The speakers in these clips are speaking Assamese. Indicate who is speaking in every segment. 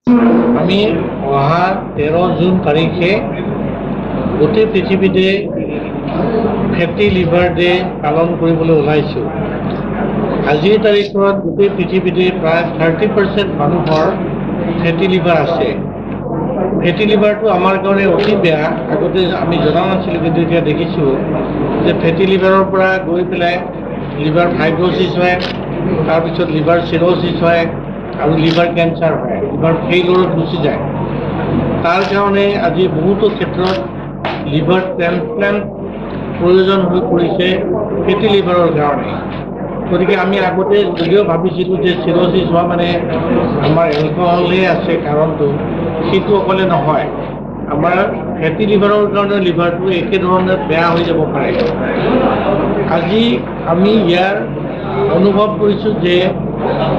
Speaker 1: আমি অহা 13 জুন তাৰিখে গোটেই পৃথিৱীতে ফেটি লিভাৰ ডে পালন কৰিবলৈ ওলাইছোঁ। আজিৰ তাৰিখত গোটেই পৃথিৱীতে প্ৰায় 30% মানুহৰ ফেটি লিভাৰ আছে। ফেটি লিভাৰটো আমাৰ কাৰণে অতি বেয়া। আগতে আমি জনা নাছিলোঁ, কিন্তু এতিয়া দেখিছোঁ যে ফেটি লিভাৰৰ পৰা গৈ পেলাই লিভাৰ ফাইব্ৰ'চিছ হয়, তাৰপিছত লিভাৰ চিৰ'চিছ হয় আৰু লিভাৰ কেঞ্চাৰ হয়, লিভাৰ ফেইলৰত গুচি যায়। তাৰ কাৰণে আজি বহুতো ক্ষেত্ৰত লিভাৰ ট্ৰেন্সপ্লেণ্ট প্ৰয়োজন হৈ পৰিছে ফেটি লিভাৰৰ কাৰণে। গতিকে আমি আগতে যদিও ভাবিছিলোঁ যে চিৰ'চিছ হোৱা মানে আমাৰ এলকহলেই আছে কাৰণটো, সেইটো অকলে নহয়। আমাৰ ফেটি লিভাৰৰ কাৰণে লিভাৰটো একেধৰণে বেয়া হৈ যাব পাৰে। আজি আমি ইয়াৰ অনুভৱ কৰিছোঁ যে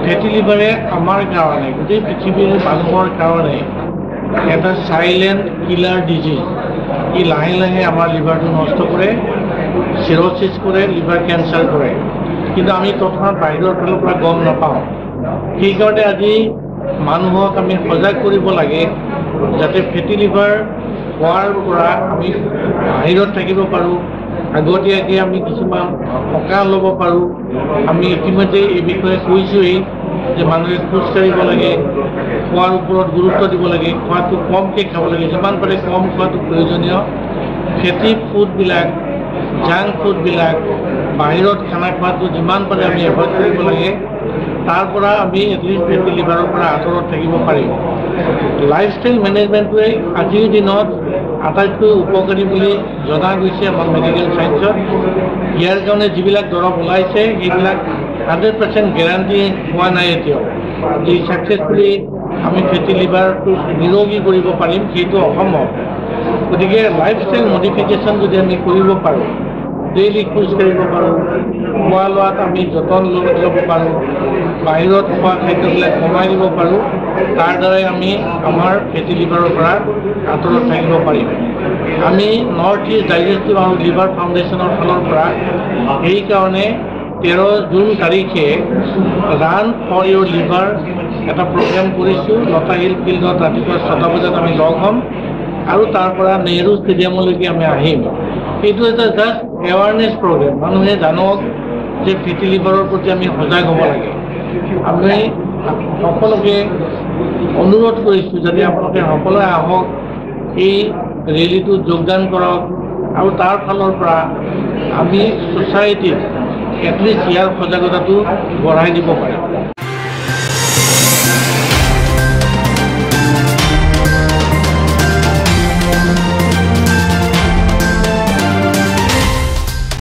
Speaker 1: ফেটি লিভাৰে আমাৰ কাৰণে, গোটেই পৃথিৱীৰ মানুহৰ কাৰণে এটা চাইলেণ্ট কিলাৰ ডিজিজ। ই লাহে লাহে আমাৰ লিভাৰটো নষ্ট কৰে, চিৰ'চিছ কৰে, লিভাৰ কেঞ্চাৰ কৰে, কিন্তু আমি তৎক্ষণাত বাহিৰৰ ফালৰ পৰা গম নাপাওঁ। সেইকাৰণে আজি মানুহক আমি সজাগ কৰিব লাগে যাতে ফেটি লিভাৰ হোৱাৰ পৰা আমি বাহিৰত থাকিব পাৰোঁ, আগতীয়াকৈ আমি কিছুমান সকাহ ল'ব পাৰোঁ। আমি ইতিমধ্যে এই বিষয়ে কৈছোঁৱেই যে মানুহে খোজকাঢ়িব লাগে, খোৱাৰ ওপৰত গুৰুত্ব দিব লাগে, খোৱাটো কমকৈ খাব লাগে, যিমান পাৰে কম খোৱাটো প্ৰয়োজনীয়। ফেটি ফুডবিলাক, জাংক ফুডবিলাক, বাহিৰত খানা খোৱাটো যিমান পাৰে আমি এভইড কৰিব লাগে। তাৰ পৰা আমি এটলিষ্ট ফেটি লিভাৰৰ পৰা আঁতৰত থাকিব পাৰিম। লাইফষ্টাইল মেনেজমেণ্টটোৱে আজিৰ দিনত আটাইতকৈ উপকাৰী বুলি জনা গৈছে আমাৰ মেডিকেল ছায়েন্সত। ইয়াৰ কাৰণে যিবিলাক দৰৱ ওলাইছে সেইবিলাক 100% গেৰাণ্টি হোৱা নাই এতিয়াও। যি ছাকচেছফুলি আমি ফেটি লিভাৰটো নিৰোগী কৰিব পাৰিম সেইটো অসম্ভৱ। গতিকে লাইফষ্টাইল মডিফিকেশ্যন যদি আমি কৰিব পাৰোঁ, ডেইলি খোজ কাঢ়িব পাৰোঁ, খোৱা লোৱাত আমি যতন ল'ব পাৰোঁ, বাহিৰত খোৱা খাদ্যবিলাক কমাই দিব পাৰোঁ, তাৰ দ্বাৰাই আমি আমাৰ ফেটি লিভাৰৰ পৰা আঁতৰত থাকিব পাৰিম। আমি নৰ্থ ইষ্ট ডাইজেষ্টিভ আৰু লিভাৰ ফাউণ্ডেশ্যনৰ ফালৰ পৰা সেইকাৰণে 13 জুন তাৰিখে ৰান ফৰ ইয়'ৰ লিভাৰ এটা প্ৰগ্ৰেম কৰিছোঁ। লতা হিল ফিল্ডত ৰাতিপুৱা 6টা বজাত আমি লগ হ'ম আৰু তাৰ পৰা নেহৰু ষ্টেডিয়ামলৈকে আমি আহিম। এইটো এটা জাষ্ট এৱাৰনেছ প্ৰগ্ৰেম। মানুহে জানক যে ফেটি লিভাৰৰ প্ৰতি আমি সজাগ হ'ব লাগে। আমি সকলোকে অনুৰোধ কৰিছোঁ যাতে আপোনালোকে সকলোৱে আহক, এই ৰেলীটোত যোগদান কৰক আৰু তাৰ ফালৰ পৰা আমি ছ'চাইটিত এটলিষ্ট ইয়াৰ সজাগতাটো বঢ়াই দিব পাৰিম।